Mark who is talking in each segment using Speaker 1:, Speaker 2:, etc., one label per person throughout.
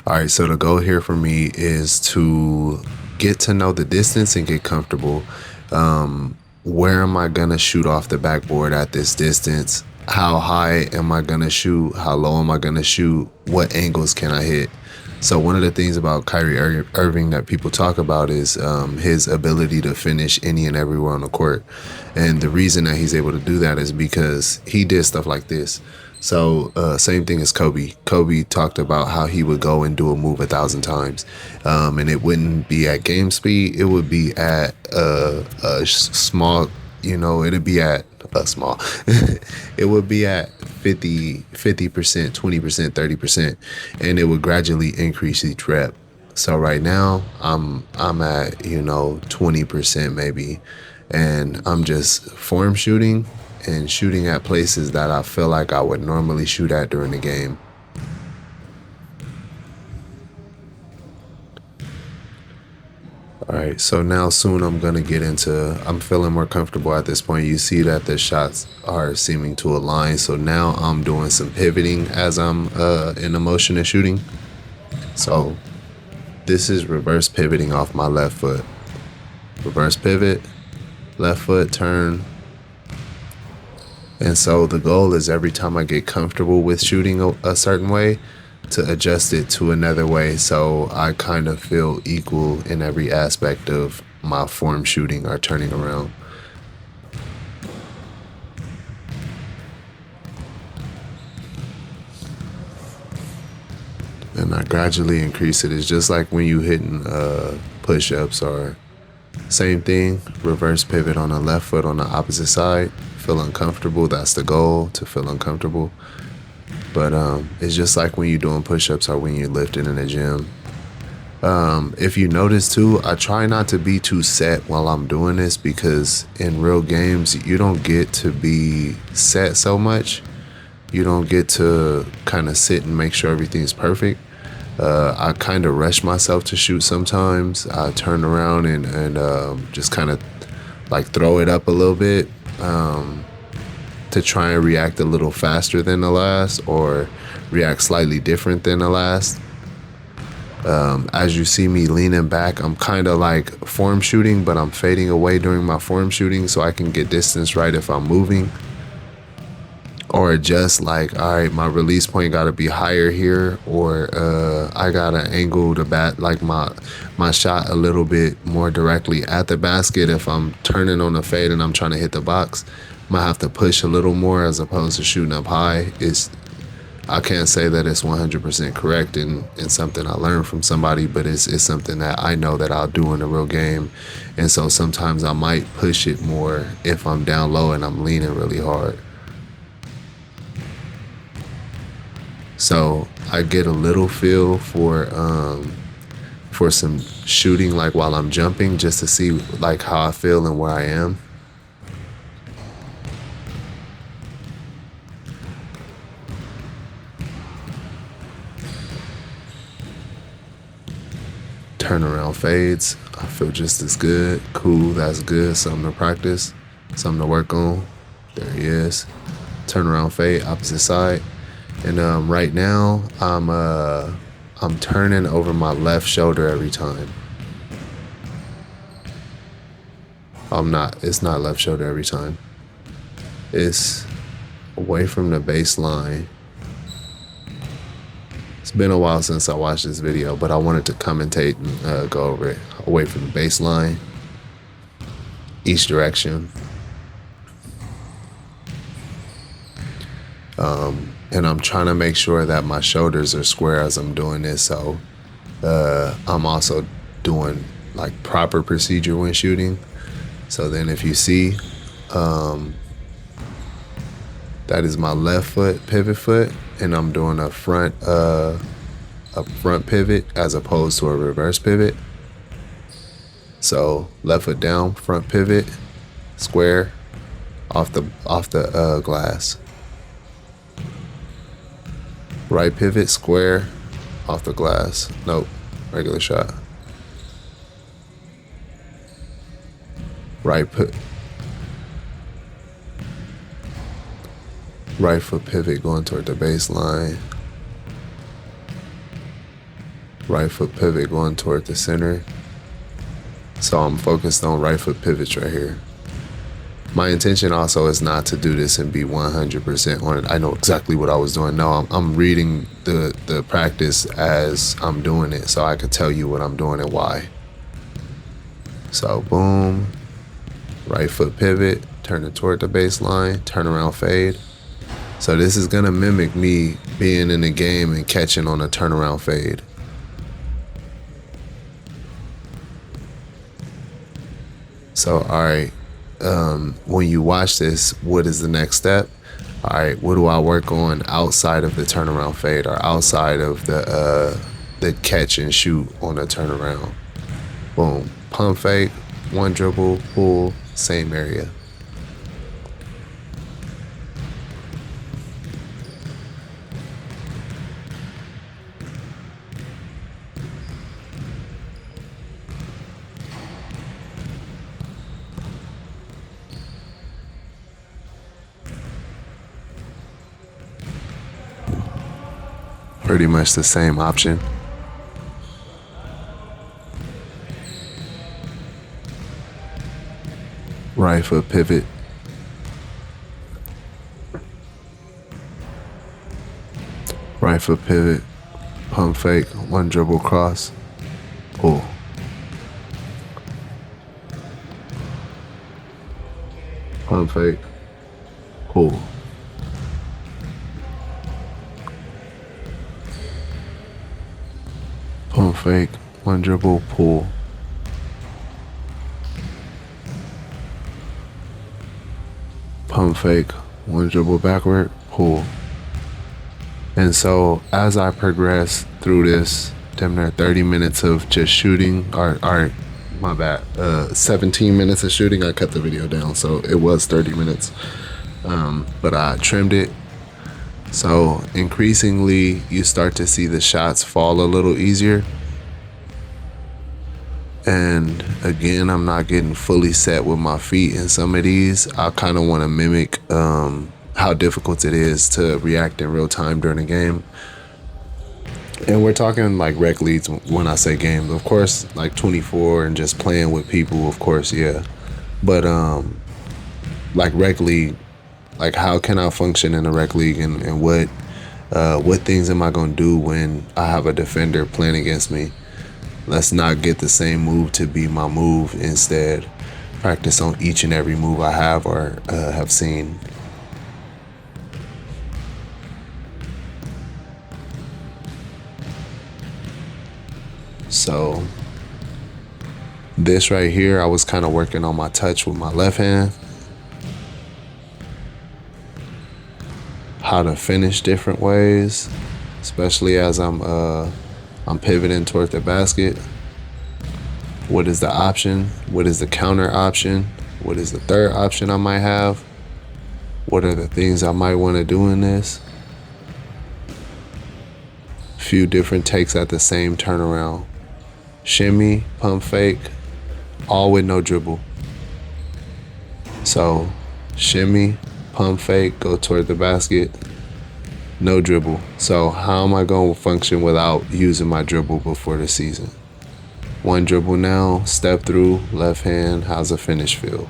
Speaker 1: All right, so the goal here for me is to get to know the distance and get comfortable. Where am I gonna shoot off the backboard at this distance? How high am I gonna shoot? How low am I gonna shoot? What angles can I hit? So one of the things about Irving that people talk about is his ability to finish any and everywhere on the court, and the reason that he's able to do that is because he did stuff like this. So same thing as Kobe. Kobe talked about how he would go and do a move 1,000 times, and it wouldn't be at game speed. It would be at small. It'd be at a small. It would be at 50%, 20%, 30%, and it would gradually increase each rep. So right now I'm at 20% maybe, and I'm just form shooting and shooting at places that I feel like I would normally shoot at during the game. All right, so now soon I'm feeling more comfortable at this point. You see that the shots are seeming to align. So now I'm doing some pivoting as I'm in the motion of shooting. So this is reverse pivoting off my left foot. Reverse pivot, left foot, turn. And so the goal is every time I get comfortable with shooting a certain way, to adjust it to another way so I kind of feel equal in every aspect of my form shooting or turning around. And I gradually increase it. It's just like when you hitting push-ups or same thing, reverse pivot on the left foot on the opposite side. Feel uncomfortable. That's the goal, to feel uncomfortable. But it's just like when you're doing push-ups or when you're lifting in the gym. If you notice too, I try not to be too set while I'm doing this, because in real games, you don't get to be set so much. You don't get to kind of sit and make sure everything's perfect. I kind of rush myself to shoot sometimes. I turn around and just kind of like throw it up a little bit. To try and react a little faster than the last, or react slightly different than the last. As you see me leaning back, I'm kind of like form shooting, but I'm fading away during my form shooting so I can get distance right if I'm moving. Or adjust, like, all right, my release point got to be higher here, or I got to angle the bat, like my shot a little bit more directly at the basket. If I'm turning on the fade and I'm trying to hit the box, might have to push a little more as opposed to shooting up high. I can't say that it's 100% correct and something I learned from somebody, but it's something that I know that I'll do in a real game. And so sometimes I might push it more if I'm down low and I'm leaning really hard. So I get a little feel for some shooting, like while I'm jumping, just to see like how I feel and where I am. Turnaround fades, I feel just as good. Cool, that's good. Something to practice, something to work on. There he is. Turnaround fade, opposite side. And right now I'm turning over my left shoulder every time. It's not left shoulder every time. It's away from the baseline. It's been a while since I watched this video, but I wanted to commentate and go over it. Away from the baseline, each direction. And I'm trying to make sure that my shoulders are square as I'm doing this. So I'm also doing like proper procedure when shooting. So then if you see, that is my left foot, pivot foot, and I'm doing a front pivot as opposed to a reverse pivot. So left foot down, front pivot, square, off the glass. Right pivot, square, off the glass. Nope, regular shot. Right foot pivot going toward the baseline. Right foot pivot going toward the center. So I'm focused on right foot pivots right here. My intention also is not to do this and be 100% on it. I know exactly what I was doing. No, I'm reading the practice as I'm doing it so I can tell you what I'm doing and why. So boom, right foot pivot, turn it toward the baseline, turn around fade. So this is gonna mimic me being in the game and catching on a turnaround fade. So, all right, when you watch this, what is the next step? All right, what do I work on outside of the turnaround fade or outside of the catch and shoot on a turnaround? Boom, pump fake, one dribble, pull, same area. Pretty much the same option. Right foot pivot. Right foot pivot, pump fake, one dribble cross, pull. Pump fake, pull. Pump fake, one dribble, pull. Pump fake, one dribble backward, pull. And so as I progress through this, damn near 30 minutes of just shooting, or my bad, 17 minutes of shooting, I cut the video down, so it was 30 minutes. But I trimmed it. So increasingly, you start to see the shots fall a little easier. And again, I'm not getting fully set with my feet in some of these. I kind of want to mimic how difficult it is to react in real time during a game. And we're talking like rec leagues when I say games. Of course, like 24 and just playing with people, of course, yeah. But like rec league, like how can I function in a rec league, and what things am I gonna do when I have a defender playing against me? Let's not get the same move to be my move. Instead, practice on each and every move I have or have seen. So this right here, I was kind of working on my touch with my left hand. How to finish different ways, especially as I'm pivoting toward the basket. What is the option? What is the counter option? What is the third option I might have? What are the things I might want to do in this? Few different takes at the same turnaround. Shimmy, pump fake, all with no dribble. So shimmy, pump fake, go toward the basket, no dribble. So how am I going to function without using my dribble before the season? One dribble now, step through, left hand, how's the finish feel?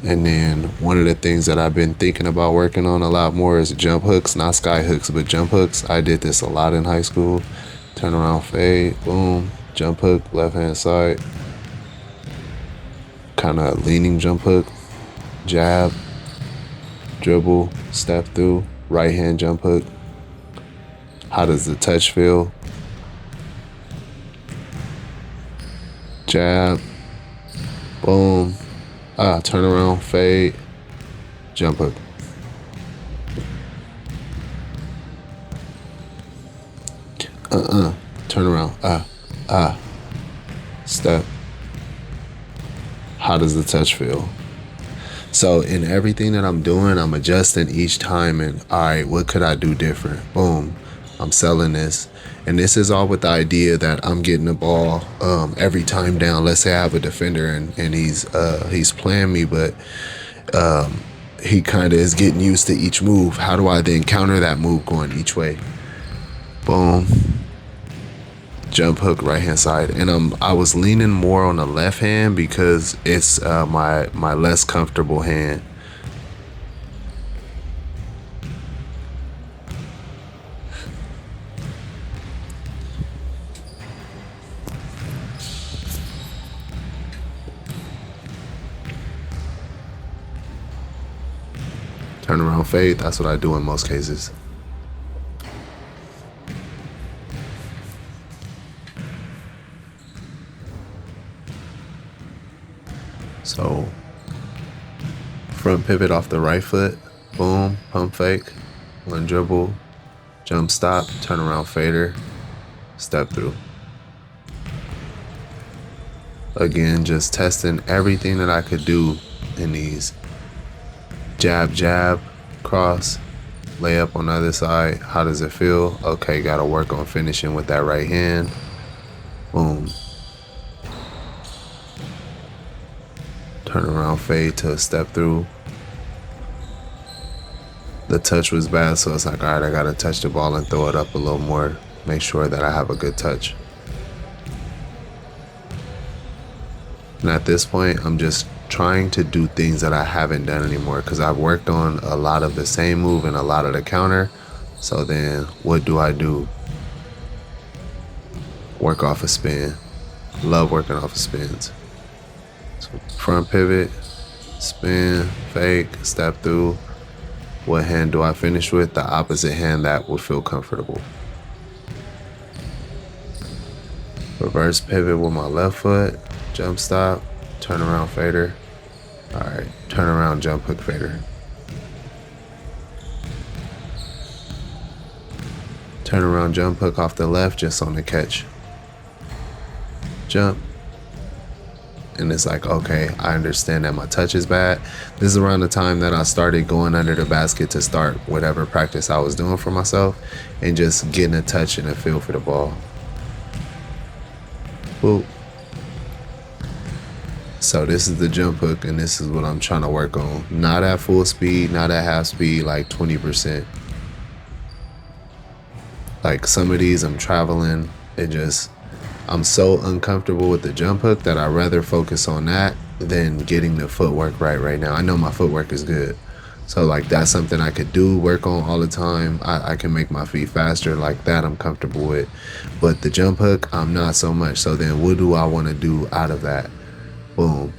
Speaker 1: And then one of the things that I've been thinking about working on a lot more is jump hooks, not sky hooks, but jump hooks. I did this a lot in high school. Turn around fade, boom, jump hook, left hand side. Kind of leaning jump hook, jab, dribble, step through, right hand jump hook. How does the touch feel? Jab, boom, turn around, fade, jump hook. Turn around, step. How does the touch feel? So in everything that I'm doing, I'm adjusting each time, and all right, what could I do different? Boom, I'm selling this. And this is all with the idea that I'm getting the ball every time down. Let's say I have a defender and he's playing me, but he kind of is getting used to each move. How do I then counter that move going each way? Boom. Jump hook, right hand side. And I was leaning more on the left hand because it's my less comfortable hand. Turn around fade, that's what I do in most cases. So front pivot off the right foot, boom, pump fake, one dribble, jump stop, turn around fader, step through. Again, just testing everything that I could do in these. Jab, jab, cross, layup on the other side. How does it feel? Okay, gotta work on finishing with that right hand. Boom. Turn around fade to a step through. The touch was bad, so it's like, all right, I gotta touch the ball and throw it up a little more. Make sure that I have a good touch. And at this point, I'm just trying to do things that I haven't done anymore because I've worked on a lot of the same move and a lot of the counter. So then what do? Work off a spin. Love working off of spins. So front pivot, spin, fake, step through. What hand do I finish with? The opposite hand that would feel comfortable. Reverse pivot with my left foot, jump stop, turn around fader. All right, turn around jump hook fader. Turn around jump hook off the left just on the catch. Jump. And it's like, okay, I understand that my touch is bad. This is around the time that I started going under the basket to start whatever practice I was doing for myself and just getting a touch and a feel for the ball. Boop. So this is the jump hook, and this is what I'm trying to work on. Not at full speed, not at half speed, like 20%. Like some of these I'm traveling, I'm so uncomfortable with the jump hook that I'd rather focus on that than getting the footwork right now. I know my footwork is good. So like that's something I could do, work on all the time. I can make my feet faster, like that I'm comfortable with. But the jump hook, I'm not so much. So then what do I want to do out of that? Boom.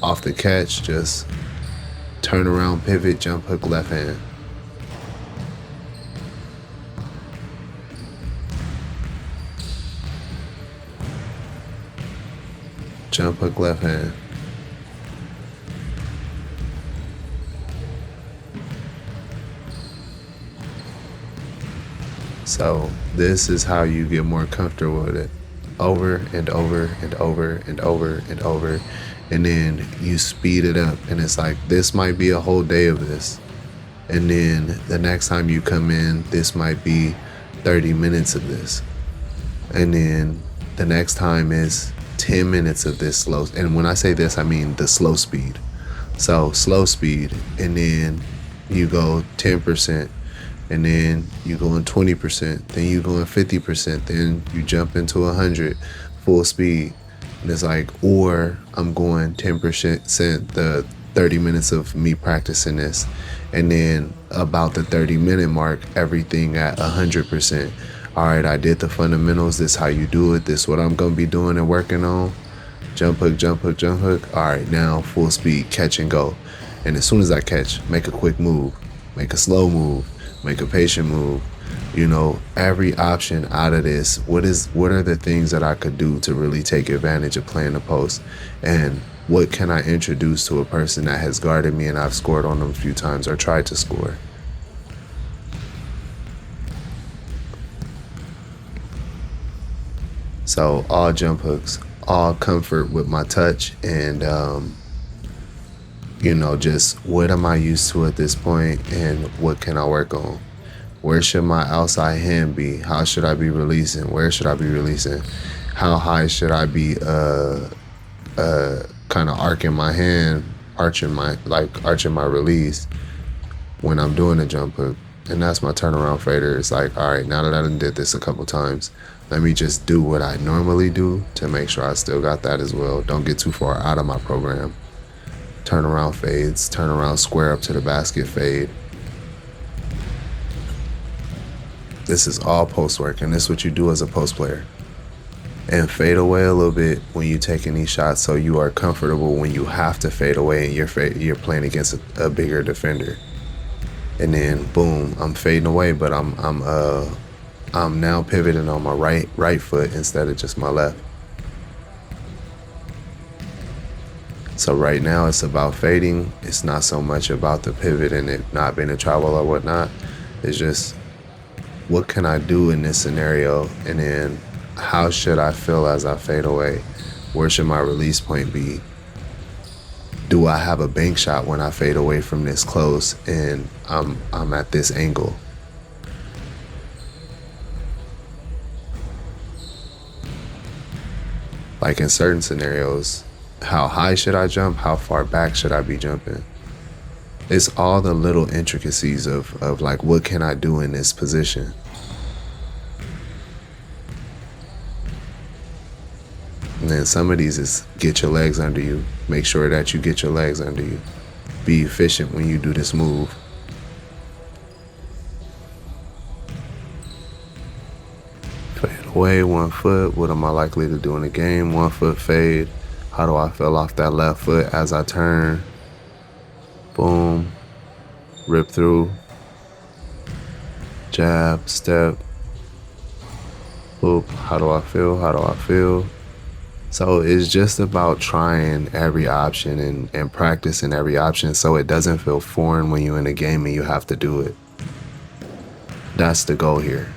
Speaker 1: Off the catch, just turn around, pivot, jump hook, left hand. Jump hook, left hand. So this is how you get more comfortable with it. Over and over and over and over and over. And then you speed it up. And it's like, this might be a whole day of this. And then the next time you come in, this might be 30 minutes of this. And then the next time is 10 minutes of this slow. And when I say this, I mean the slow speed. So slow speed. And then you go 10%. And then you go in 20%, then you go in 50%, then you jump into 100 full speed. And it's like, or I'm going 10% the 30 minutes of me practicing this. And then about the 30-minute mark, everything at 100%. All right, I did the fundamentals. This is how you do it. This is what I'm going to be doing and working on. Jump hook, jump hook, jump hook. All right, now full speed, catch and go. And as soon as I catch, make a quick move, make a slow move, make a patient move. You know, every option out of this, what are the things that I could do to really take advantage of playing the post? And what can I introduce to a person that has guarded me and I've scored on them a few times or tried to score? So all jump hooks, all comfort with my touch, and you know, just what am I used to at this point and what can I work on? Where should my outside hand be? How should I be releasing? Where should I be releasing? How high should I be kind of arcing my hand? arching my release when I'm doing a jump hook. And that's my turnaround fader. It's like, all right, now that I done did this a couple times, let me just do what I normally do to make sure I still got that as well. Don't get too far out of my program. Turnaround fades, turnaround square up to the basket fade. This is all post work, and this is what you do as a post player. And fade away a little bit when you're taking these shots, so you are comfortable when you have to fade away and you're playing against a bigger defender. And then boom, I'm fading away, but I'm now pivoting on my right foot instead of just my left. So right now it's about fading. It's not so much about the pivot and it not being a travel or whatnot. It's just, what can I do in this scenario? And then how should I feel as I fade away? Where should my release point be? Do I have a bank shot when I fade away from this close and I'm at this angle? Like in certain scenarios, how high should I jump? How far back should I be jumping? It's all the little intricacies of like, what can I do in this position? And then some of these is get your legs under you. Make sure that you get your legs under you. Be efficient when you do this move. Fade away, 1 foot. What am I likely to do in the game? 1 foot fade. How do I feel off that left foot as I turn? Boom. Rip through. Jab, step. Boop. How do I feel? How do I feel? So it's just about trying every option and practicing every option so it doesn't feel foreign when you're in a game and you have to do it. That's the goal here.